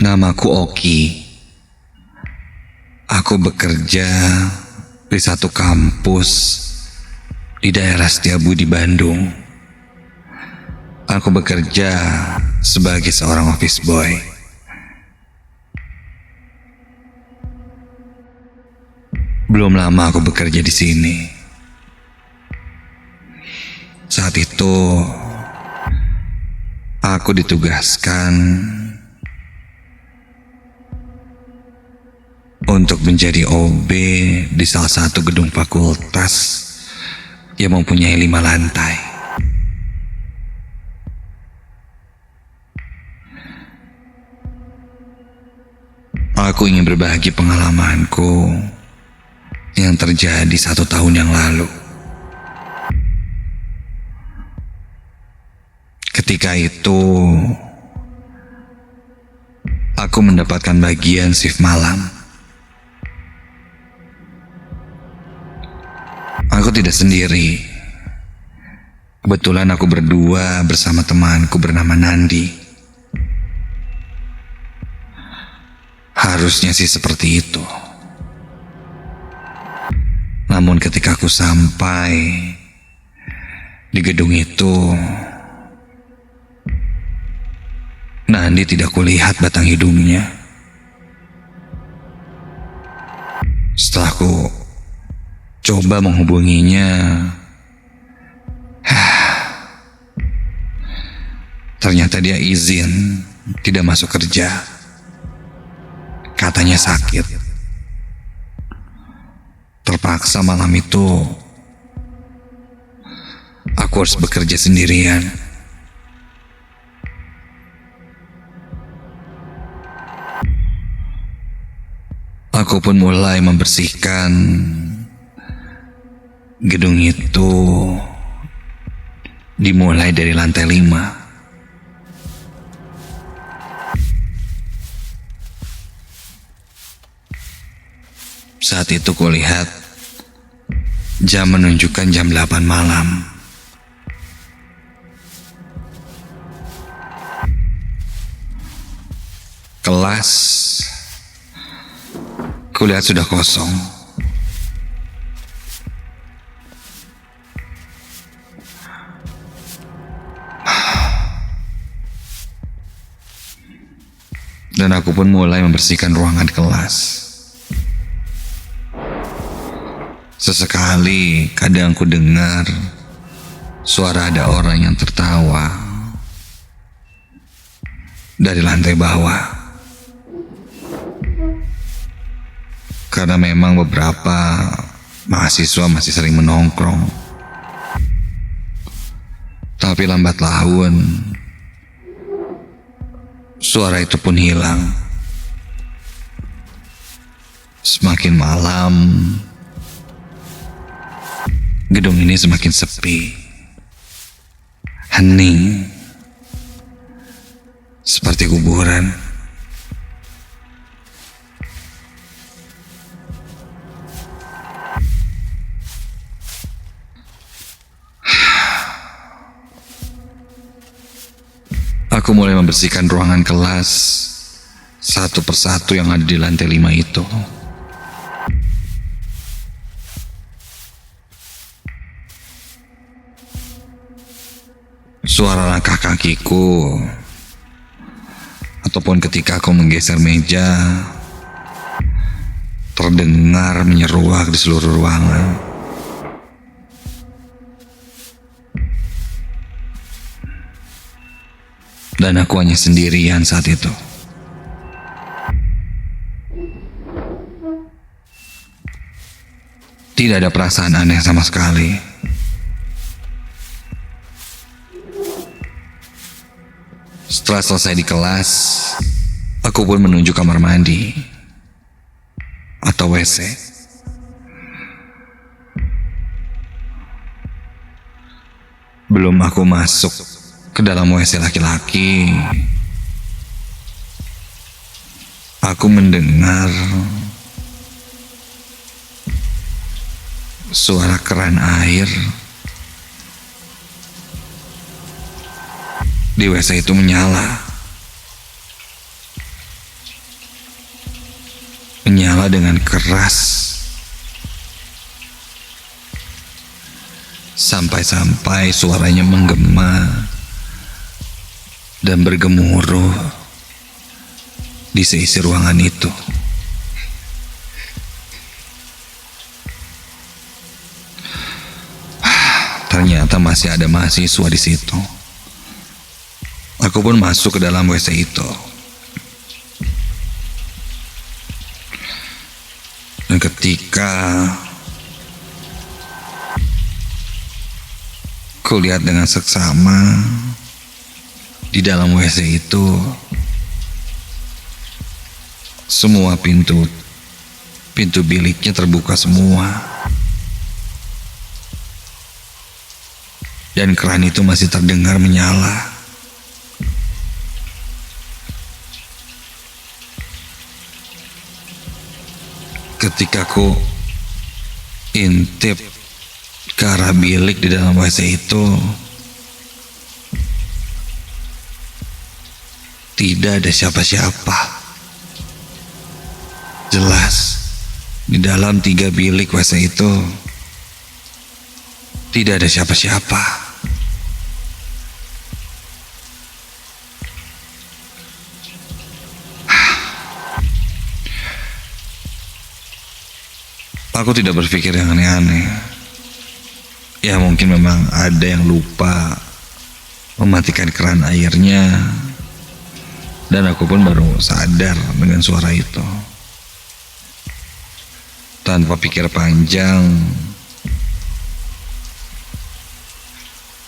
Namaku Oki. Aku bekerja di satu kampus di daerah Setiabudi, Bandung. Aku bekerja sebagai seorang office boy. Belum lama aku bekerja di sini. Saat itu aku ditugaskan untuk menjadi OB di salah satu gedung fakultas yang mempunyai 5 lantai. Aku ingin berbagi pengalamanku yang terjadi 1 tahun yang lalu. Ketika itu, aku mendapatkan bagian shift malam. Aku tidak sendiri. Kebetulan aku berdua bersama temanku bernama Nandi. Harusnya sih seperti itu. Namun ketika aku sampai di gedung itu, Nandi tidak kulihat batang hidungnya. Setelah aku coba menghubunginya, ternyata dia izin tidak masuk kerja. Katanya sakit. Terpaksa malam itu aku harus bekerja sendirian. Aku pun mulai membersihkan gedung itu, dimulai dari lantai 5. Saat itu kulihat jam menunjukkan jam 8 malam. Kelas kulihat sudah kosong. Dan aku pun mulai membersihkan ruangan kelas. Sesekali kadang ku dengar suara ada orang yang tertawa dari lantai bawah. Karena memang beberapa mahasiswa masih sering menongkrong. Tapi lambat laun suara itu pun hilang. Semakin malam, gedung ini semakin sepi, hening, seperti kuburan. Aku mulai membersihkan ruangan kelas satu persatu yang ada di lantai 5 itu. Suara langkah kakiku ataupun ketika aku menggeser meja terdengar menyeruak di seluruh ruangan. Dan aku hanya sendirian saat itu. Tidak ada perasaan aneh sama sekali. Setelah selesai di kelas, aku pun menuju kamar mandi atau WC. Belum aku masuk ke dalam WC laki-laki, aku mendengar suara keran air di WC itu menyala. menyala dengan keras. Sampai-sampai suaranya menggema dan bergemuruh di seisi ruangan itu. Ternyata masih ada mahasiswa di situ. Aku pun masuk ke dalam WC itu. Dan ketika kulihat dengan seksama di dalam WC itu, semua pintu biliknya terbuka semua, dan keran itu masih terdengar menyala. Ketika aku intip ke arah bilik di dalam WC itu, tidak ada siapa-siapa. Jelas, di dalam 3 bilik WC itu tidak ada siapa-siapa. Aku tidak berpikir yang aneh-aneh. Ya mungkin memang ada yang lupa mematikan keran airnya, dan aku pun baru sadar dengan suara itu. Tanpa pikir panjang,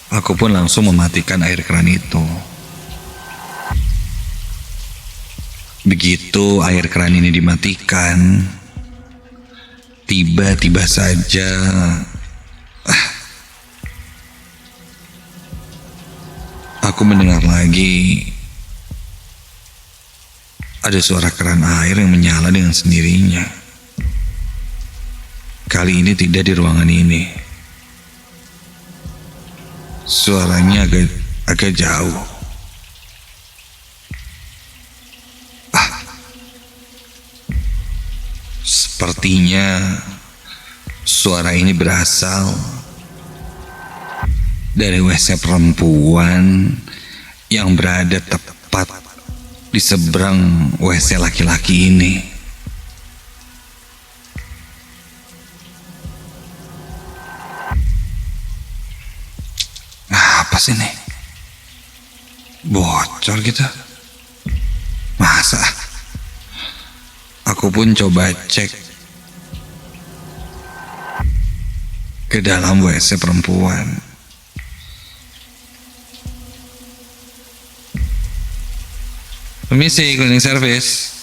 aku pun langsung mematikan air keran itu. Begitu air keran ini dimatikan, tiba-tiba saja aku mendengar lagi ada suara keran air yang menyala dengan sendirinya. Kali ini tidak di ruangan ini. Suaranya agak jauh. Sepertinya suara ini berasal dari WC perempuan yang berada tepat di seberang WC laki-laki ini. Apa sih nih? Bocor gitu? Masa? Aku pun coba cek ke dalam WC perempuan. Permisi, cleaning service.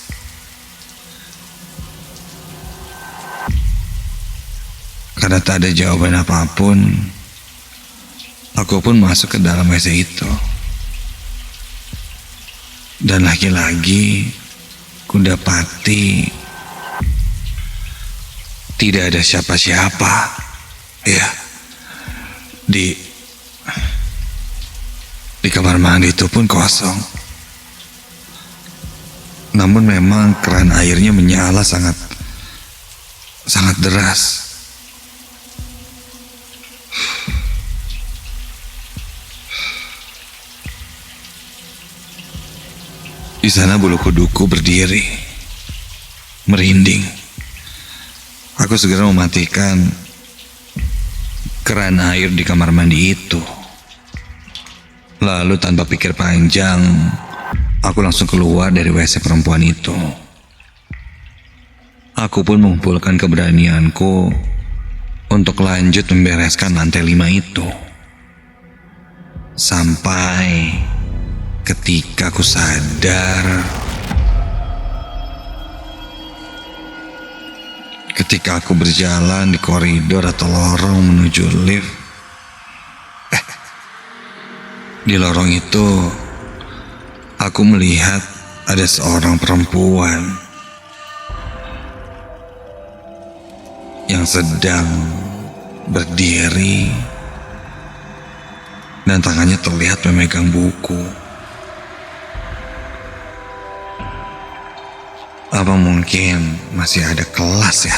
Karena tak ada jawaban apapun, aku pun masuk ke dalam WC itu. Dan lagi-lagi kudapati tidak ada siapa-siapa. Ya, di kamar mandi itu pun kosong. Namun memang keran airnya menyala sangat deras. Di sana bulu kuduku berdiri, merinding. Aku segera mematikan keran air di kamar mandi itu. Lalu tanpa pikir panjang, aku langsung keluar dari WC perempuan itu. Aku pun mengumpulkan keberanianku untuk lanjut membereskan lantai 5 itu. Sampai ketika aku sadar, ketika aku berjalan di koridor atau lorong menuju lift, di lorong itu aku melihat ada seorang perempuan yang sedang berdiri dan tangannya terlihat memegang buku. Apa mungkin masih ada kelas ya?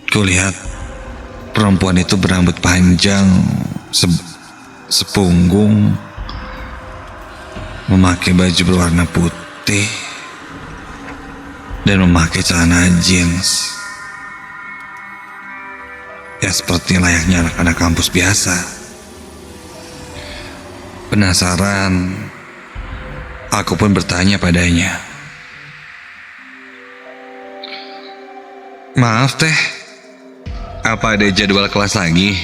Kulihat perempuan itu berambut panjang sepunggung, memakai baju berwarna putih, dan memakai celana jeans. Ya seperti layaknya anak-anak kampus biasa. Penasaran, aku pun bertanya padanya. Maaf teh, apa ada jadwal kelas lagi?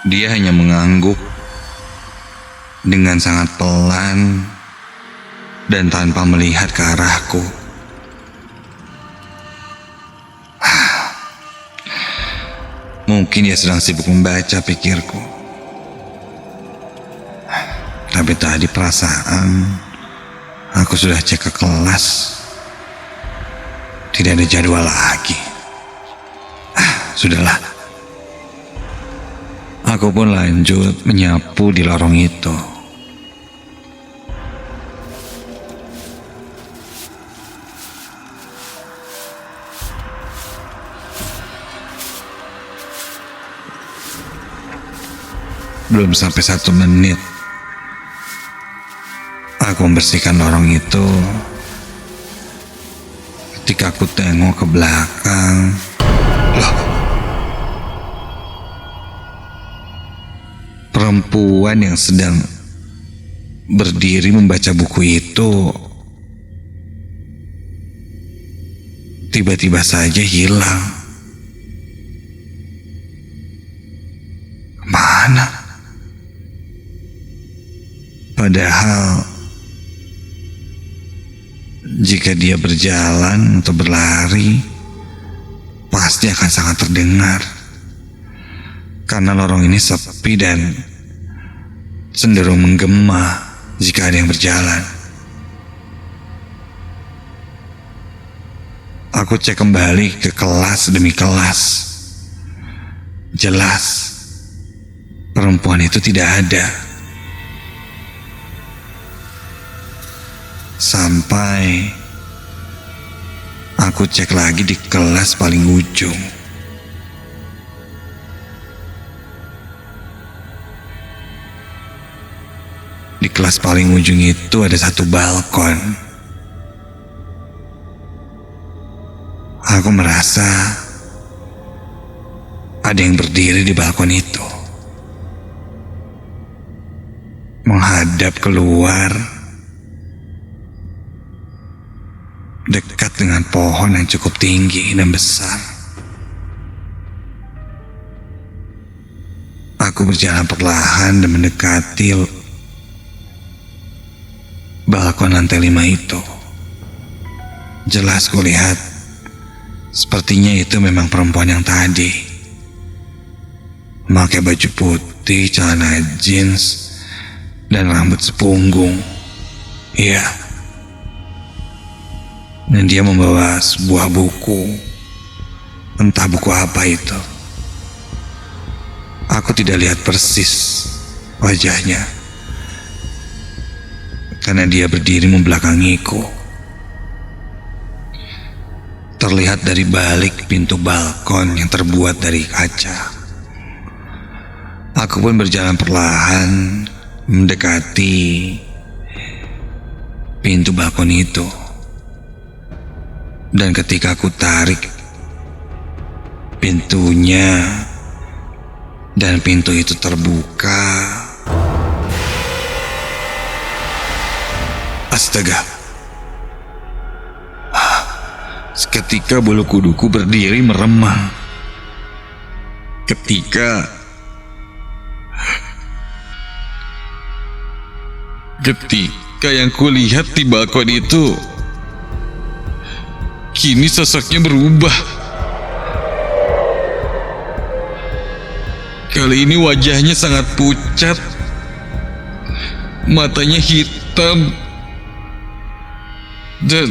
Dia hanya mengangguk dengan sangat pelan dan tanpa melihat ke arahku. Mungkin dia sedang sibuk membaca, pikirku. Tapi tadi perasaan aku sudah cek ke kelas, tidak ada jadwal lagi. Sudahlah. Aku pun lanjut menyapu di lorong itu. Belum sampai 1 menit, aku membersihkan lorong itu. Ketika aku tengok ke belakang, loh, perempuan yang sedang berdiri membaca buku itu tiba-tiba saja hilang. Mana? Padahal jika dia berjalan atau berlari, pasti akan sangat terdengar. Karena lorong ini sepi dan cenderung menggema jika ada yang berjalan. Aku cek kembali ke kelas demi kelas. Jelas, perempuan itu tidak ada. Sampai aku cek lagi di kelas paling ujung. Di kelas paling ujung itu ada satu balkon. Aku merasa ada yang berdiri di balkon itu, menghadap keluar, dekat dengan pohon yang cukup tinggi dan besar. Aku berjalan perlahan dan mendekati balkon lantai 5 itu. Jelas kulihat, sepertinya itu memang perempuan yang tadi. Memakai baju putih, celana jeans, dan rambut sepunggung. Iya. Dan dia membawa sebuah buku. Entah buku apa itu. Aku tidak lihat persis wajahnya, karena dia berdiri membelakangiku. Terlihat dari balik pintu balkon yang terbuat dari kaca. Aku pun berjalan perlahan mendekati pintu balkon itu. Dan ketika aku tarik pintunya dan pintu itu terbuka, astaga, seketika bulu kuduku berdiri meremang. Ketika yang kulihat di balkon itu, kini sosoknya berubah. Kali ini wajahnya sangat pucat, matanya hitam, dan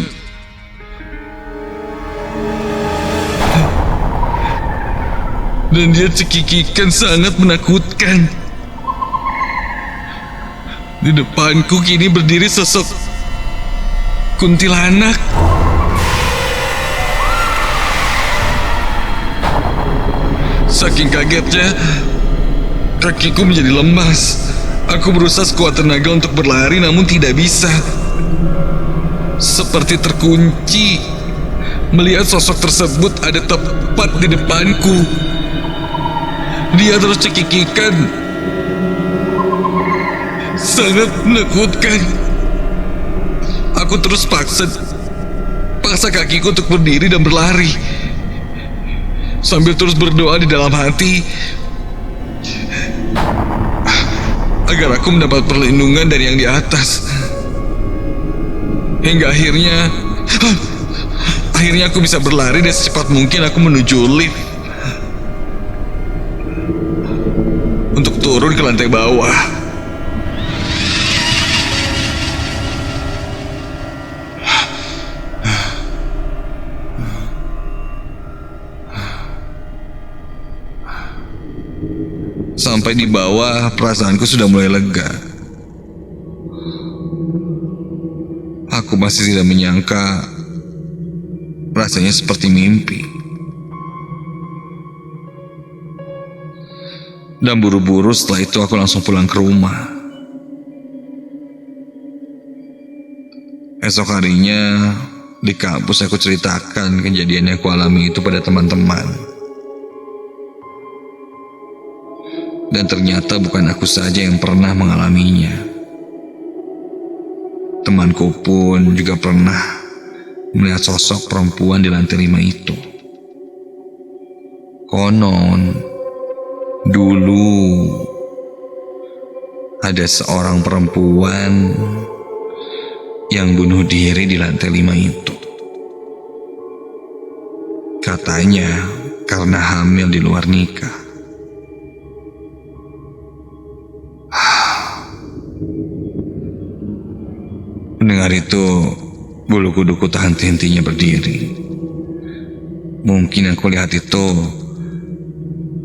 dia cekikikan sangat menakutkan. Di depanku kini berdiri sosok kuntilanak. Saking kagetnya, kakiku menjadi lemas. Aku berusaha sekuat tenaga untuk berlari, namun tidak bisa. Seperti terkunci. Melihat sosok tersebut ada tepat di depanku. Dia terus cekikikan. Sangat menakutkan. Aku terus paksa kakiku untuk berdiri dan berlari, sambil terus berdoa di dalam hati agar aku mendapat perlindungan dari yang di atas. Hingga akhirnya aku bisa berlari dan secepat mungkin aku menuju lift untuk turun ke lantai bawah. Sampai di bawah, perasaanku sudah mulai lega. Aku masih tidak menyangka rasanya seperti mimpi. Dan buru-buru setelah itu aku langsung pulang ke rumah. Esok harinya di kampus aku ceritakan kejadian yang aku alami itu pada teman-teman. Dan ternyata bukan aku saja yang pernah mengalaminya. Temanku pun juga pernah melihat sosok perempuan di lantai 5 itu. Konon, dulu ada seorang perempuan yang bunuh diri di lantai 5 itu. Katanya karena hamil di luar nikah. Mendengar itu, bulu kuduku tak henti-hentinya berdiri. Mungkin yang kulihat itu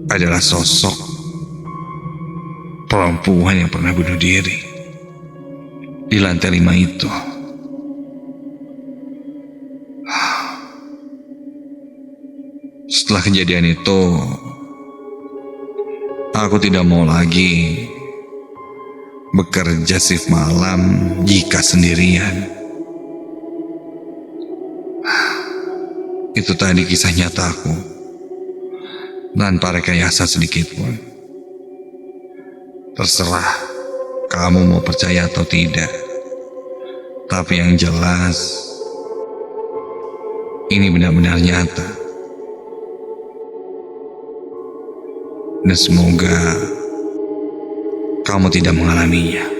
adalah sosok perempuan yang pernah bunuh diri di lantai 5 itu. Setelah kejadian itu, aku tidak mau lagi bekerja shift malam jika sendirian. Itu tadi kisah nyataku, tanpa rekayasa sedikit pun. Terserah kamu mau percaya atau tidak. Tapi yang jelas, ini benar-benar nyata. Dan semoga kamu tidak mengalaminya.